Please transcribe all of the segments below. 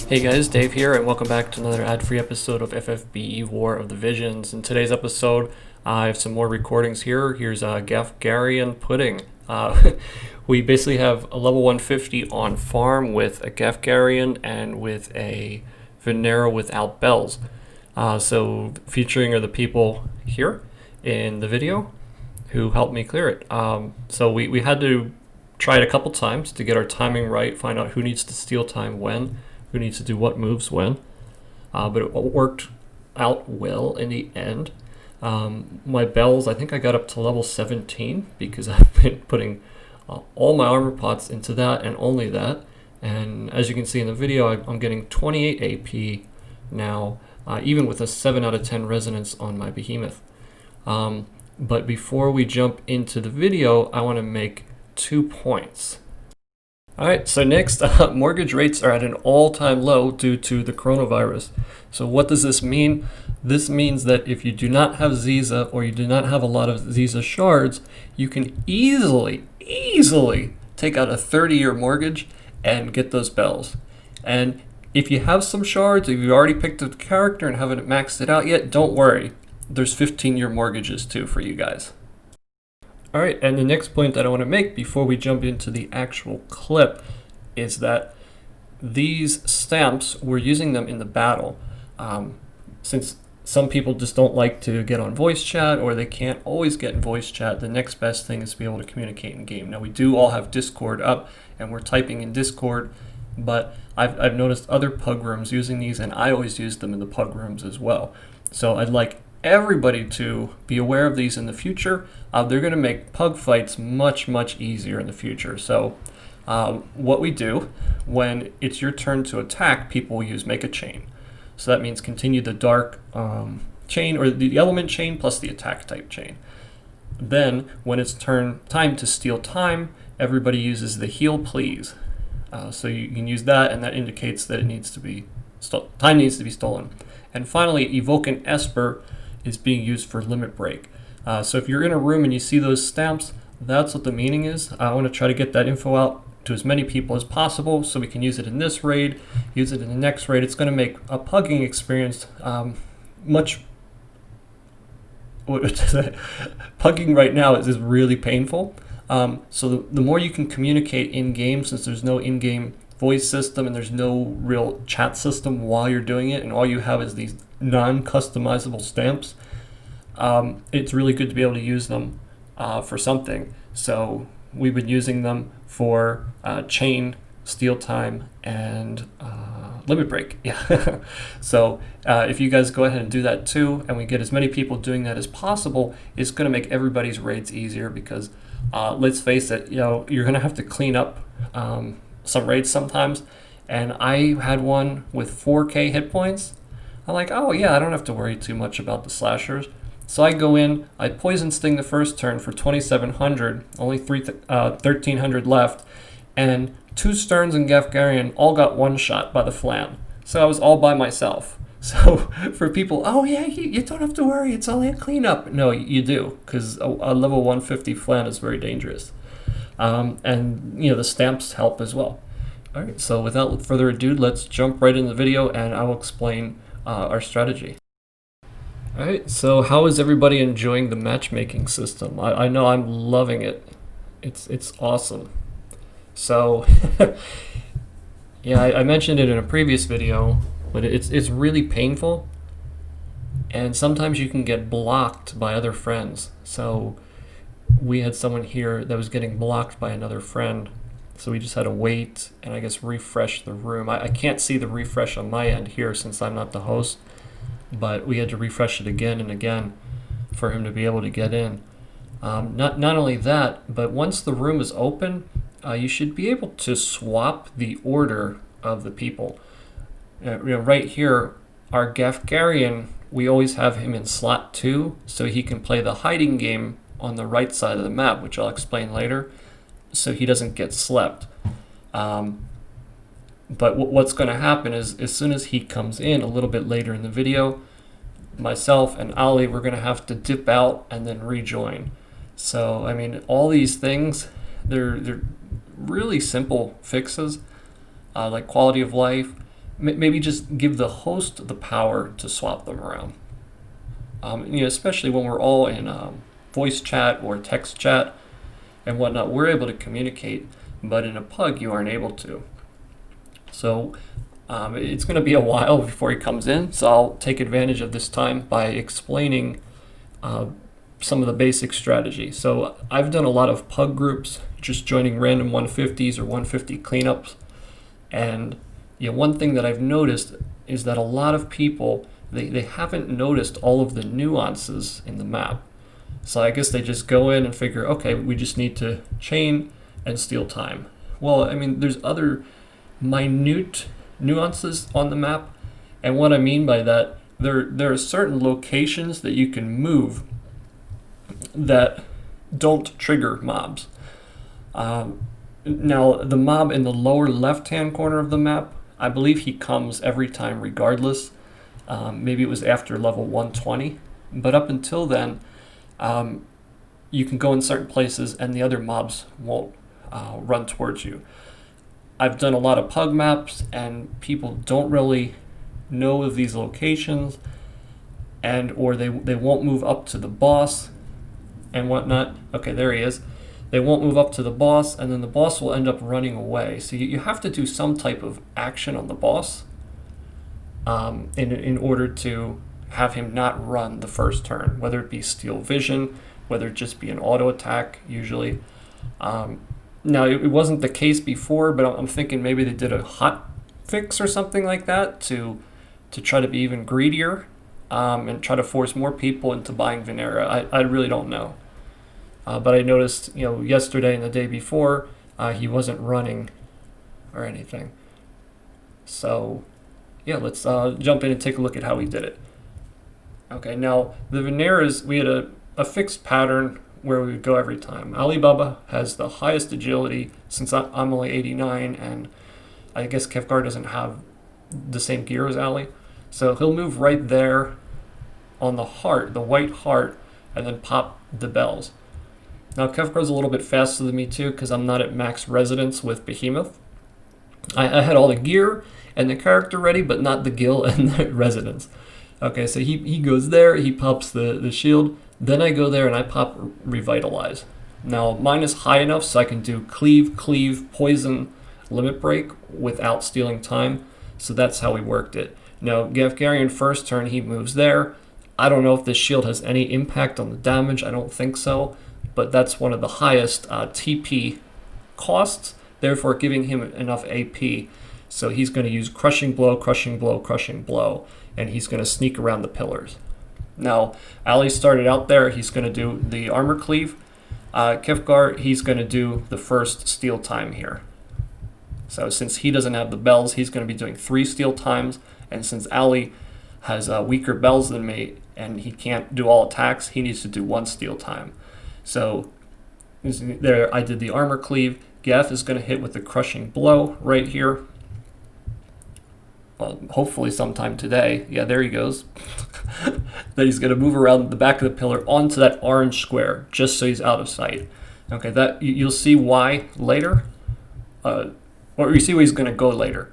Hey guys, Dave here, and welcome back to another ad-free episode of FFBE War of the Visions. In today's episode, I have some more recordings here. Here's Gaffgarion pudding. We basically have a level 150 on farm with a Gaffgarion and with a Vinera with LvLs. So featuring are the people here in the video who helped me clear it. So we had to try it a couple times to get our timing right, find out who needs to steal time when, who needs to do what moves when, but it worked out well in the end. My bells, I think I got up to level 17 because I've been putting all my armor pots into that and only that, and as you can see in the video, I'm getting 28 AP now, even with a 7 out of 10 resonance on my behemoth. But before we jump into the video, I want to make 2 points. Alright, so next, mortgage rates are at an all-time low due to the coronavirus. So what does this mean? This means that if you do not have Ziza or you do not have a lot of Ziza shards, you can easily take out a 30-year mortgage and get those bells. And if you have some shards, if you've already picked a character and haven't maxed it out yet, don't worry. There's 15-year mortgages too for you guys. Alright, and the next point that I want to make before we jump into the actual clip is that these stamps, we're using them in the battle. Since some people just don't like to get on voice chat or they can't always get in voice chat, the next best thing is to be able to communicate in game. Now we do all have Discord up and we're typing in Discord, but I've noticed other pug rooms using these, and I always use them in the pug rooms as well. So I'd like everybody to be aware of these in the future. They're going to make pug fights much easier in the future. So what we do when it's your turn to attack, people will use make a chain. So that means continue the dark chain or the element chain plus the attack type chain. Then when it's time to steal time, everybody uses the heal please. So you can use that, and that indicates that it needs to be time needs to be stolen. And finally, evoke an Esper is being used for limit break. So if you're in a room and you see those stamps, that's what the meaning is. I want to try to get that info out to as many people as possible so we can use it in this raid, use it in the next raid. It's going to make a pugging experience much... Pugging right now is really painful. So the more you can communicate in-game, since there's no in-game voice system and there's no real chat system while you're doing it, and all you have is these non-customizable stamps, it's really good to be able to use them for something. So we've been using them for chain, steal time, and limit break. Yeah. So if you guys go ahead and do that too, and we get as many people doing that as possible, it's going to make everybody's raids easier because let's face it, you're going to have to clean up some raids sometimes, and I had one with 4k hit points. I'm like, oh yeah, I don't have to worry too much about the slashers. So I go in, I poison sting the first turn for 2700, only 1300 left, and 2 Sterns and Gaffgarion all got one shot by the flan. So I was all by myself. So for people, oh yeah, you don't have to worry, it's only a cleanup. No, you do, because a level 150 flan is very dangerous. And the stamps help as well. All right, so without further ado, let's jump right in the video and I'll explain our strategy. All right, so how is everybody enjoying the matchmaking system? I know I'm loving it. It's awesome. So yeah, I mentioned it in a previous video, but it's really painful, and sometimes you can get blocked by other friends. So we had someone here that was getting blocked by another friend, so we just had to wait and I guess refresh the room. I can't see the refresh on my end here since I'm not the host, but we had to refresh it again and again for him to be able to get in. Not only that, but once the room is open, you should be able to swap the order of the people. Right here, our Gaffgarion, we always have him in slot 2, so he can play the hiding game on the right side of the map, which I'll explain later, so he doesn't get slept. But what's going to happen is as soon as he comes in a little bit later in the video, myself and Ali, we're going to have to dip out and then rejoin. So, I mean, all these things, they're really simple fixes, like quality of life, maybe just give the host the power to swap them around. Especially when we're all in voice chat or text chat and whatnot, we're able to communicate, but in a pug you aren't able to. So it's going to be a while before he comes in, so I'll take advantage of this time by explaining some of the basic strategy. So I've done a lot of pug groups, just joining random 150s or 150 cleanups, and one thing that I've noticed is that a lot of people, they haven't noticed all of the nuances in the map. So I guess they just go in and figure, okay, we just need to chain and steal time. Well, I mean, there's other minute nuances on the map, and what I mean by that, there are certain locations that you can move that don't trigger mobs. Now, the mob in the lower left-hand corner of the map, I believe he comes every time regardless. Maybe it was after level 120, but up until then, you can go in certain places and the other mobs won't run towards you. I've done a lot of pug maps and people don't really know of these locations, or they won't move up to the boss and whatnot. Okay, there he is. They won't move up to the boss, and then the boss will end up running away. So you have to do some type of action on the boss in order to have him not run the first turn, whether it be steal vision, whether it just be an auto attack usually. Now, it wasn't the case before, but I'm thinking maybe they did a hot fix or something like that to try to be even greedier and try to force more people into buying Vinera. I really don't know. But I noticed, yesterday and the day before, he wasn't running or anything. So, yeah, let's jump in and take a look at how he did it. Okay, now the Vineras, we had a fixed pattern where we would go every time. Alibaba has the highest agility since I'm only 89, and I guess Gaffgarion doesn't have the same gear as Ali. So he'll move right there on the heart, the white heart, and then pop the bells. Now Gaffgarion's a little bit faster than me too because I'm not at max resonance with Behemoth. I had all the gear and the character ready, but not the gil and the resonance. Okay, so he goes there, he pops the shield, then I go there and I pop Revitalize. Now mine is high enough so I can do cleave, poison, limit break without stealing time, so that's how we worked it. Now Gaffgarion first turn, he moves there. I don't know if this shield has any impact on the damage, I don't think so, but that's one of the highest TP costs, therefore giving him enough AP. So he's going to use Crushing Blow, Crushing Blow, Crushing Blow, and he's going to sneak around the pillars. Now, Ali started out there, he's going to do the Armor Cleave. Gaffgarion, he's going to do the first steal time here. So since he doesn't have the bells, he's going to be doing 3 steal times, and since Ali has weaker bells than me, and he can't do all attacks, he needs to do 1 steal time. So there, I did the Armor Cleave. Gaff is going to hit with the Crushing Blow right here. Well, hopefully sometime today. Yeah, there he goes. Then he's going to move around the back of the pillar onto that orange square, just so he's out of sight. Okay, that you'll see why later, or you see where he's going to go later.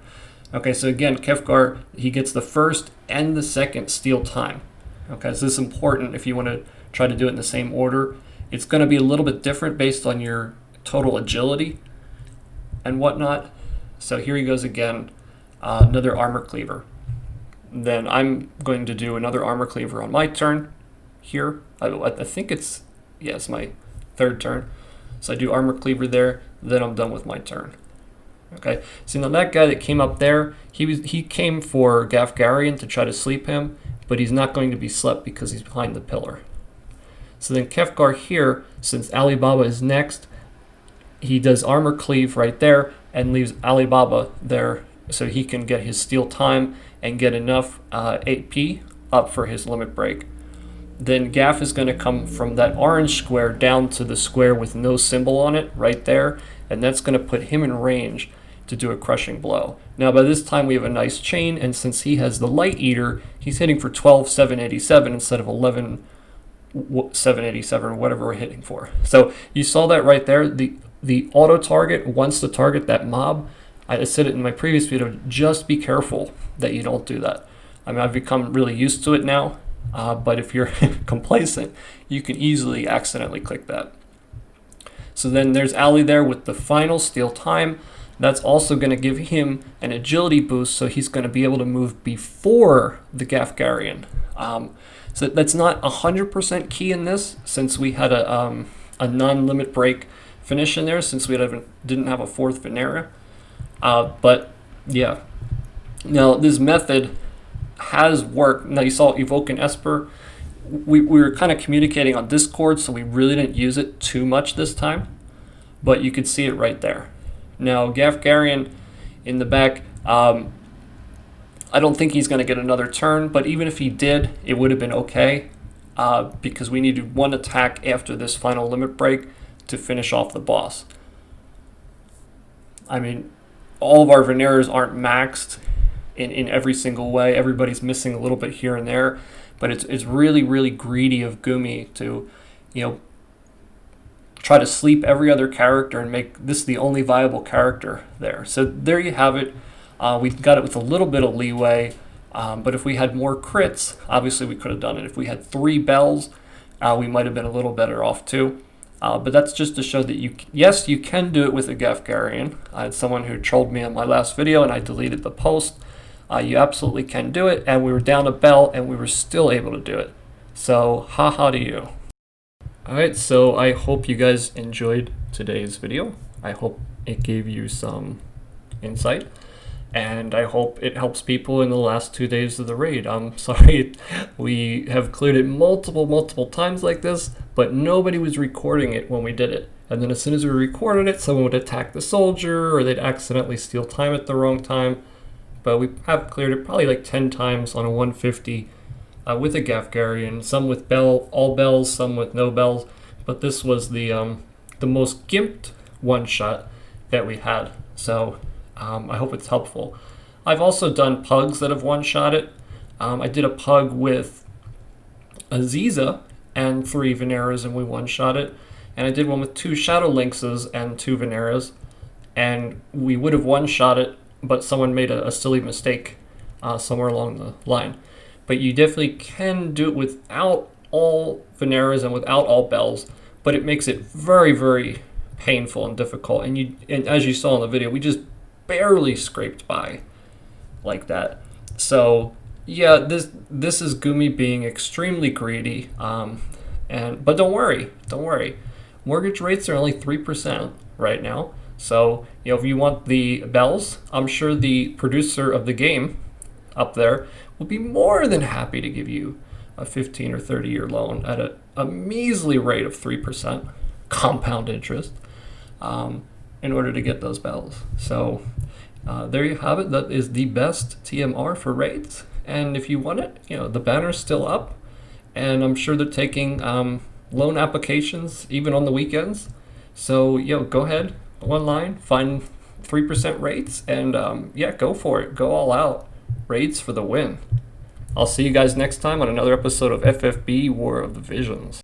Okay, so again, Gaffgarion, he gets the first and the second steal time. Okay, so this is important if you want to try to do it in the same order. It's going to be a little bit different based on your total agility and whatnot. So here he goes again, another Armor Cleaver. Then I'm going to do another Armor Cleaver on my turn here. I think it's my 3rd turn. So I do Armor Cleaver there, then I'm done with my turn. Okay, so now that guy that came up there, he came for Gaffgarion to try to sleep him, but he's not going to be slept because he's behind the pillar. So then Gaffgarion here, since Alibaba is next, he does Armor Cleave right there and leaves Alibaba there so he can get his steal time and get enough AP up for his limit break. Then Gaff is going to come from that orange square down to the square with no symbol on it right there, and that's going to put him in range to do a Crushing Blow. Now by this time we have a nice chain, and since he has the Light Eater, he's hitting for 12,787 instead of 11,787 or whatever we're hitting for. So you saw that right there. The auto target wants to target that mob, I said it in my previous video, just be careful that you don't do that. I mean, I've become really used to it now, but if you're complacent, you can easily accidentally click that. So then there's Ali there with the final steal time. That's also going to give him an agility boost, so he's going to be able to move before the Gaffgarion. So that's not 100% key in this, since we had a non-limit break finish in there, since we didn't have a fourth Venera. But yeah, now this method has worked. Now you saw Evoke and Esper. We were kind of communicating on Discord, so we really didn't use it too much this time, but you could see it right there. Now Gaffgarion in the back, I don't think he's going to get another turn, but even if he did, it would have been okay, because we needed one attack after this final limit break to finish off the boss. I mean, all of our Veneras aren't maxed in every single way. Everybody's missing a little bit here and there, but it's really, really greedy of Gumi to, try to sleep every other character and make this the only viable character there. So there you have it. We got it with a little bit of leeway, but if we had more crits, obviously we could have done it. If we had 3 bells, we might have been a little better off too. But that's just to show that you can do it with a Gaffgarion. I had someone who trolled me on my last video and I deleted the post. You absolutely can do it, and we were down a bell and we were still able to do it. So haha to you. Alright, so I hope you guys enjoyed today's video. I hope it gave you some insight, and I hope it helps people in the last 2 days of the raid. I'm sorry we have cleared it multiple times like this, but nobody was recording it when we did it. And then as soon as we recorded it, someone would attack the soldier, or they'd accidentally steal time at the wrong time. But we have cleared it probably like 10 times on a 150 with a Gaffgarion, some with all bells, some with no bells. But this was the most gimped one-shot that we had. So I hope it's helpful. I've also done pugs that have one-shot it. I did a pug with Aziza and 3 Veneras, and we one-shot it. And I did one with 2 Shadow Lynxes and 2 Veneras, and we would have one-shot it, but someone made a silly mistake somewhere along the line. But you definitely can do it without all Veneras and without all bells, but it makes it very, very painful and difficult. And as you saw in the video, we just barely scraped by like that. So yeah, this is Gumi being extremely greedy. But don't worry. Mortgage rates are only 3% right now. So if you want the bells, I'm sure the producer of the game up there will be more than happy to give you a 15 or 30 year loan at a measly rate of 3% compound interest in order to get those bells. So there you have it. That is the best TMR for raids. And if you want it, the banner's still up, and I'm sure they're taking loan applications even on the weekends. So go ahead online, find 3% rates, and go for it. Go all out. Raids for the win. I'll see you guys next time on another episode of FFBE War of the Visions.